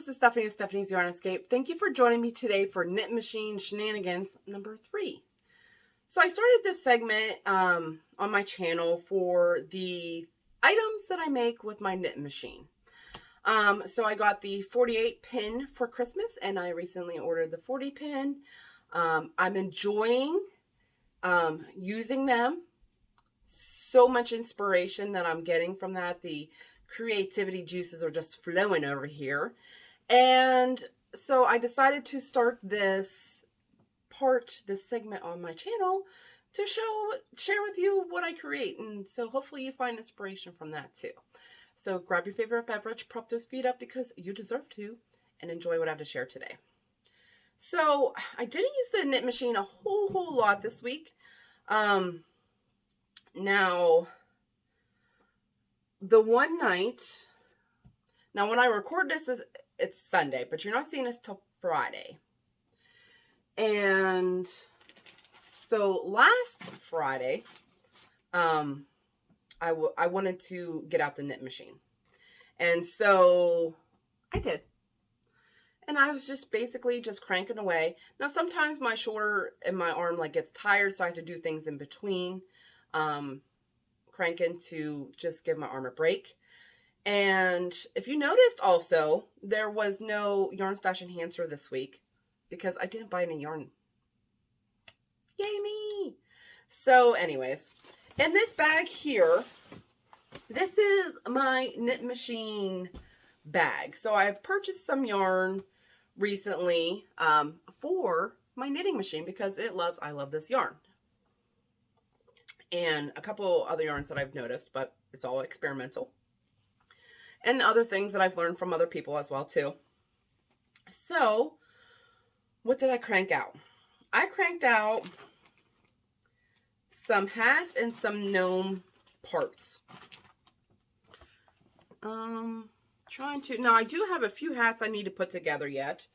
this is Stephanie of Stephanie's Yarn Escape. Thank you for joining me today for Knit Machine Shenanigans number 3. So I started this segment on my channel for the items that I make with my knit machine. So I got the 48 pin for Christmas and I recently ordered the 40 pin. I'm enjoying using them. So much inspiration that I'm getting from that. The creativity juices are just flowing over here. And so I decided to start this segment on my channel to share with you what I create. And so hopefully you find inspiration from that too. So grab your favorite beverage, prop those feet up because you deserve to, and enjoy what I have to share today. So I didn't use the knit machine a whole lot this week. Now, the one night, now when I record this, it's Sunday, but you're not seeing this till Friday. And so last Friday, I wanted to get out the knit machine. And so I did. And I was just basically just cranking away. Now, sometimes my shoulder and my arm gets tired, so I have to do things in between. Cranking to just give my arm a break. And if you noticed also, there was no Yarn Stash Enhancer this week because I didn't buy any yarn. Yay me! So anyways, in this bag here, this is my knit machine bag. So I've purchased some yarn recently for my knitting machine because I love this yarn. And a couple other yarns that I've noticed, but it's all experimental. And other things that I've learned from other people as well too. So, what did I crank out? I cranked out some hats and some gnome parts. Now I do have a few hats I need to put together yet.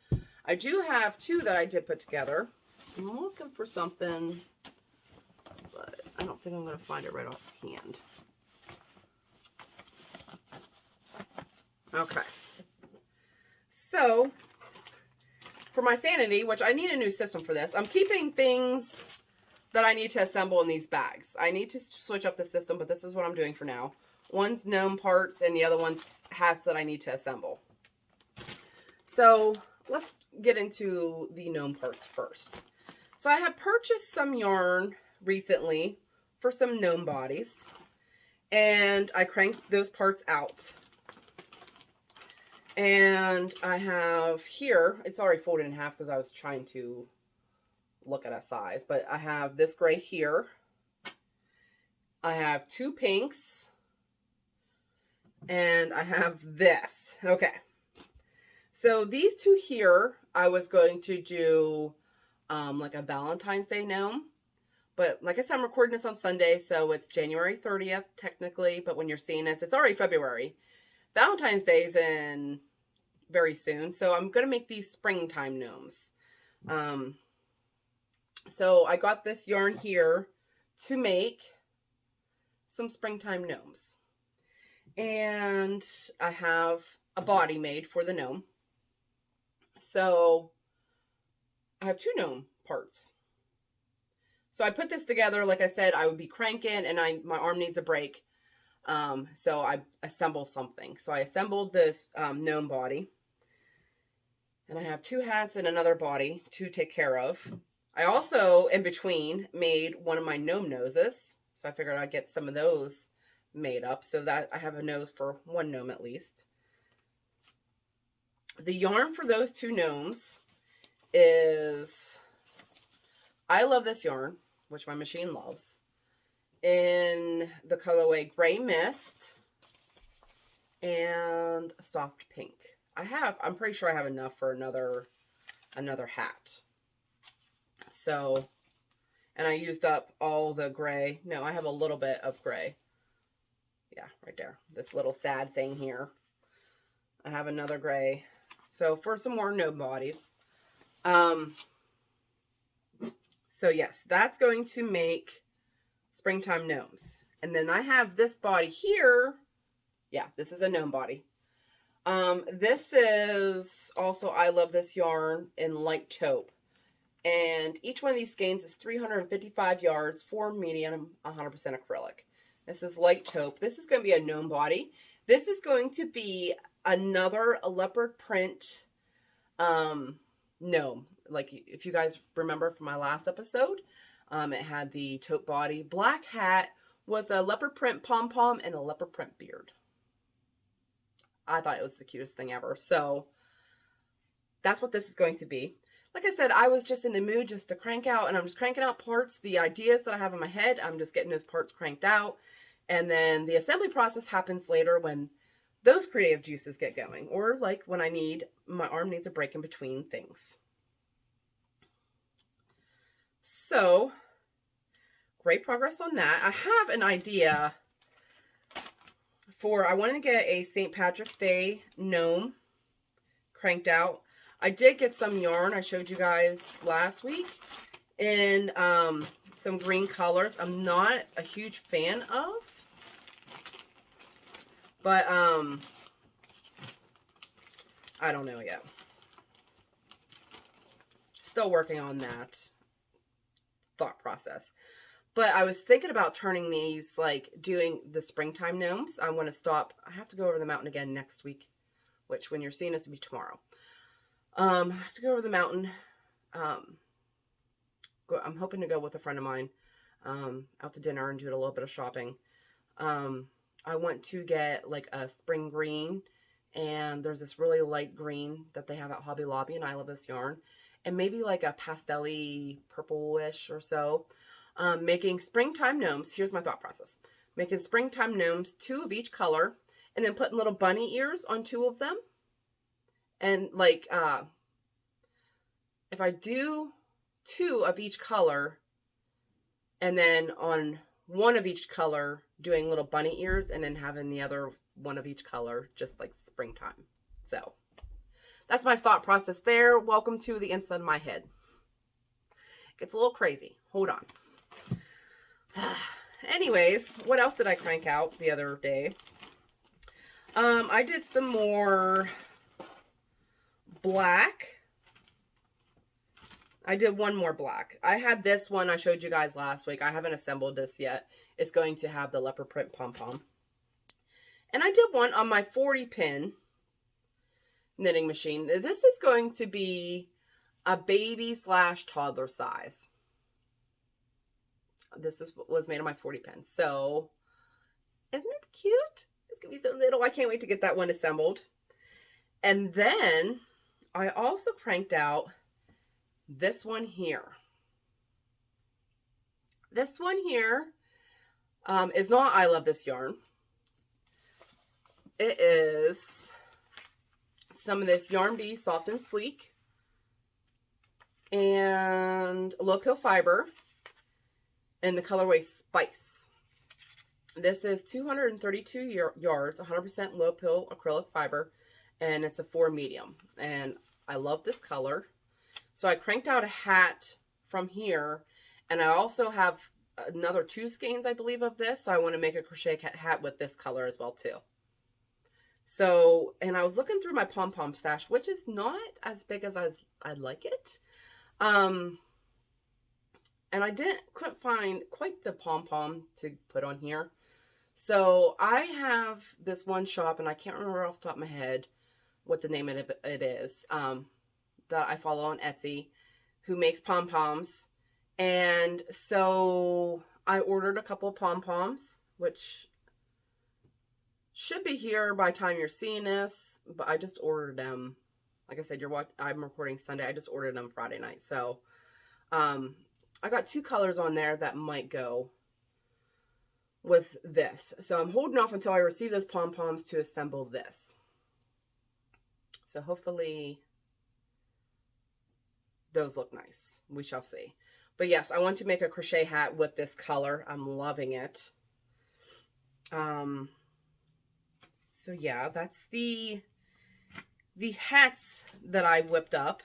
I do have 2 that I did put together. I'm looking for something, but I don't think I'm going to find it right offhand. Okay. So, for my sanity, which I need a new system for this, I'm keeping things that I need to assemble in these bags. I need to switch up the system, but this is what I'm doing for now. One's gnome parts and the other one's hats that I need to assemble. So, let's get into the gnome parts first. So, I have purchased some yarn recently for some gnome bodies, and I cranked those parts out. And I have here, it's already folded in half because I was trying to look at a size, but I have this gray here. I have 2 pinks, and I have this. Okay. So these 2 here, I was going to do like a Valentine's Day gnome. But like I said, I'm recording this on Sunday, so it's January 30th technically. But when you're seeing this, it's already February. Valentine's Day is in very soon, so I'm going to make these springtime gnomes. So I got this yarn here to make some springtime gnomes. And I have a body made for the gnome. So I have 2 gnome parts. So I put this together, like I said, I would be cranking and my arm needs a break. So I assemble something. So I assembled this gnome body. And I have 2 hats and another body to take care of. I also, in between, made one of my gnome noses. So I figured I'd get some of those made up so that I have a nose for one gnome at least. The yarn for those 2 gnomes is, I love this yarn, which my machine loves, in the colorway Gray Mist and Soft Pink. I'm pretty sure I have enough for another hat. So, and I used up all the gray. No, I have a little bit of gray. Yeah, right there. This little sad thing here. I have another gray. So for some more gnome bodies. So yes, that's going to make springtime gnomes. And then I have this body here. Yeah, this is a gnome body. This is also, I love this yarn in light taupe. And each one of these skeins is 355 yards, 4 medium, 100% acrylic. This is light taupe. This is going to be a gnome body. This is going to be another leopard print gnome. Like if you guys remember from my last episode, it had the taupe body, black hat with a leopard print pom-pom and a leopard print beard. I thought it was the cutest thing ever. So that's what this is going to be. Like I said, I was just in the mood just to crank out, and I'm just cranking out parts. The ideas that I have in my head, I'm just getting those parts cranked out. And then the assembly process happens later when those creative juices get going, or like when my arm needs a break in between things. So, great progress on that. I have an idea I wanted to get a St. Patrick's Day gnome cranked out. I did get some yarn I showed you guys last week in some green colors. I'm not a huge fan of, but I don't know yet. Still working on that thought process. But I was thinking about turning these, like doing the springtime gnomes. I want to stop. I have to go over the mountain again next week, which when you're seeing this will be tomorrow. I have to go over the mountain. I'm hoping to go with a friend of mine out to dinner and do a little bit of shopping. I want to get like a spring green, and there's this really light green that they have at Hobby Lobby, and I love this yarn. And maybe like a pastel-y purplish or so. Making springtime gnomes. Here's my thought process. Making springtime gnomes, 2 of each color, and then putting little bunny ears on 2 of them. And like, if I do 2 of each color, and then on 1 of each color, doing little bunny ears, and then having the other 1 of each color, just like springtime. So, that's my thought process there. Welcome to the inside of my head. Gets a little crazy. Hold on. Anyways, what else did I crank out the other day? I did some more black. I did one more black. I had this one I showed you guys last week. I haven't assembled this yet. It's going to have the leopard print pom-pom. And I did one on my 40 pin knitting machine. This is going to be a baby / toddler size. This was made on my 40 pin. So, isn't it cute? It's going to be so little. I can't wait to get that one assembled. And then I also cranked out this one here. This one here is not I Love This Yarn. It is some of this Yarn Bee Soft and Sleek and low pill fiber in the colorway Spice. This is 232 yards, 100% low pill acrylic fiber, and it's a 4 medium. And I love this color. So I cranked out a hat from here, and I also have another 2 skeins, I believe, of this. So I want to make a crochet hat with this color as well, too. So, and I was looking through my pom-pom stash, which is not as big as I'd like it. And I couldn't find quite the pom-pom to put on here. So I have this one shop, and I can't remember off the top of my head what the name of it is, that I follow on Etsy, who makes pom-poms. And so I ordered a couple of pom-poms, which should be here by the time you're seeing this, but I just ordered them. Like I said, I'm recording Sunday. I just ordered them Friday night. So I got 2 colors on there that might go with this. So I'm holding off until I receive those pom-poms to assemble this. So hopefully those look nice. We shall see. But yes, I want to make a crochet hat with this color. I'm loving it. So yeah, that's the hats that I whipped up.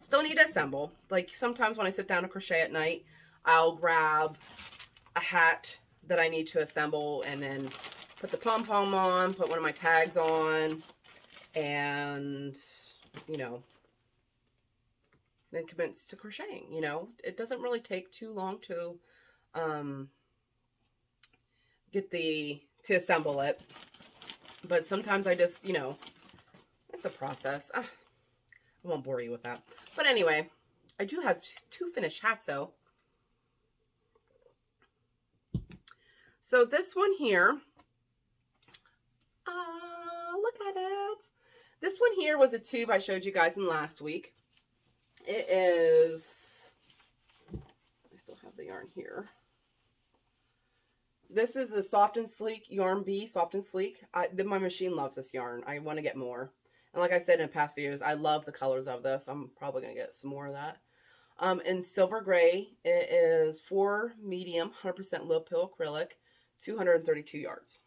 Still need to assemble. Like sometimes when I sit down to crochet at night, I'll grab a hat that I need to assemble and then put the pom-pom on, put one of my tags on, and, you know, then commence to crocheting. You know, it doesn't really take too long to to assemble it, but sometimes I just, you know, it's a process. I won't bore you with that. But anyway, I do have 2 finished hats though. So this one here, look at it. This one here was a tube I showed you guys in last week. It is, I still have the yarn here. This is the Soft and Sleek Yarn B, Soft and Sleek. My machine loves this yarn. I want to get more. And like I said in past videos, I love the colors of this. I'm probably going to get some more of that. In silver gray, it is 4 medium, 100% low pill acrylic, 232 yards.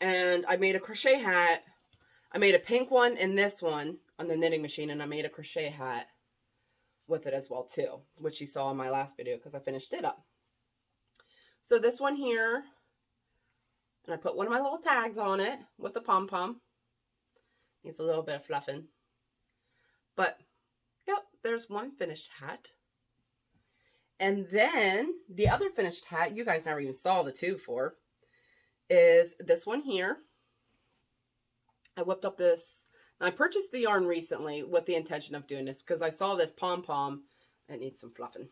And I made a crochet hat. I made a pink one and this one on the knitting machine, and I made a crochet hat with it as well too, which you saw in my last video because I finished it up. So this one here, and I put one of my little tags on it with the pom-pom. Needs a little bit of fluffing. But, yep, there's one finished hat. And then, the other finished hat, you guys never even saw the tube for, is this one here. I whipped up this, and I purchased the yarn recently with the intention of doing this because I saw this pom-pom. It needs some fluffing.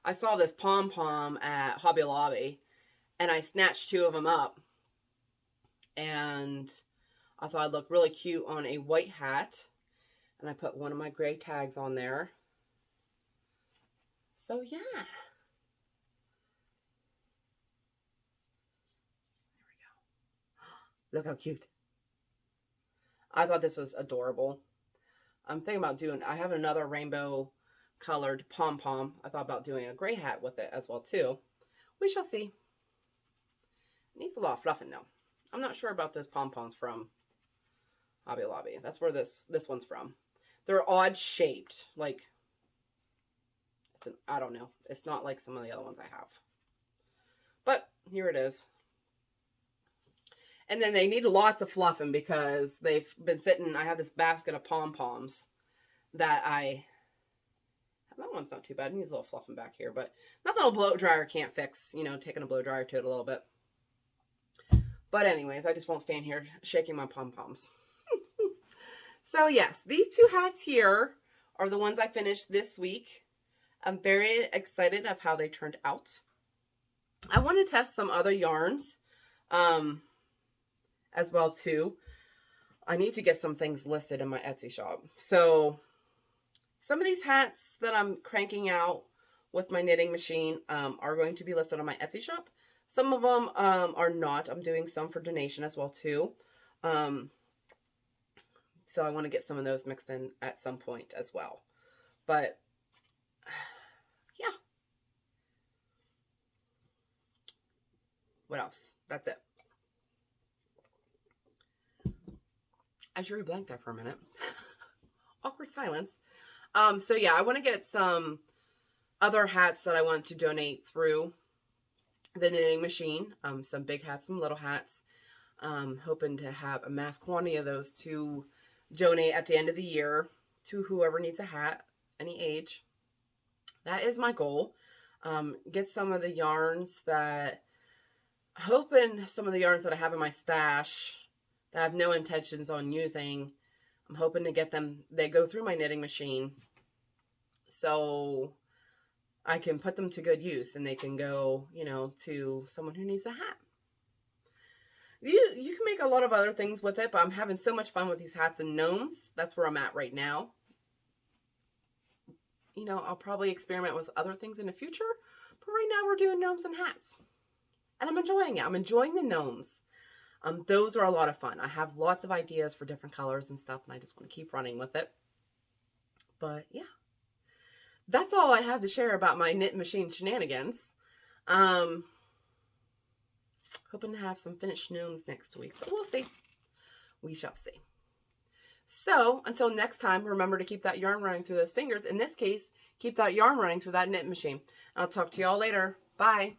I saw this pom-pom at Hobby Lobby, and I snatched 2 of them up, and I thought it'd look really cute on a white hat, and I put one of my gray tags on there. So yeah. There we go. Look how cute. I thought this was adorable. I'm thinking about doing, I have another rainbow colored pom-pom. I thought about doing a gray hat with it as well too. We shall see. It needs a lot of fluffing though. I'm not sure about those pom-poms from Hobby Lobby. That's where this one's from. They're odd shaped. Like, I don't know. It's not like some of the other ones I have. But here it is. And then they need lots of fluffing because they've been sitting, I have this basket of pom-poms that that one's not too bad. It needs a little fluffing back here, but nothing a blow dryer can't fix, you know, taking a blow dryer to it a little bit. But anyways, I just won't stand here shaking my pom-poms. So yes, these 2 hats here are the ones I finished this week. I'm very excited of how they turned out. I want to test some other yarns as well too. I need to get some things listed in my Etsy shop. So some of these hats that I'm cranking out with my knitting machine are going to be listed on my Etsy shop. Some of them are not. I'm doing some for donation as well too. So I want to get some of those mixed in at some point as well. But yeah. What else? That's it. I drew a blank there for a minute. Awkward silence. So yeah, I want to get some other hats that I want to donate through the knitting machine. Some big hats, some little hats. Hoping to have a mass quantity of those to donate at the end of the year to whoever needs a hat, any age. That is my goal. Get some of the yarns that, hoping some of the yarns that I have in my stash that I have no intentions on using, I'm hoping to get them, they go through my knitting machine so I can put them to good use and they can go, you know, to someone who needs a hat. You can make a lot of other things with it, but I'm having so much fun with these hats and gnomes. That's where I'm at right now. You know, I'll probably experiment with other things in the future, but right now we're doing gnomes and hats. And I'm enjoying it. I'm enjoying the gnomes. Those are a lot of fun. I have lots of ideas for different colors and stuff, and I just want to keep running with it. But yeah, that's all I have to share about my knit machine shenanigans. Hoping to have some finished gnomes next week, but we'll see. We shall see. So until next time, remember to keep that yarn running through those fingers. In this case, keep that yarn running through that knit machine. I'll talk to you all later. Bye.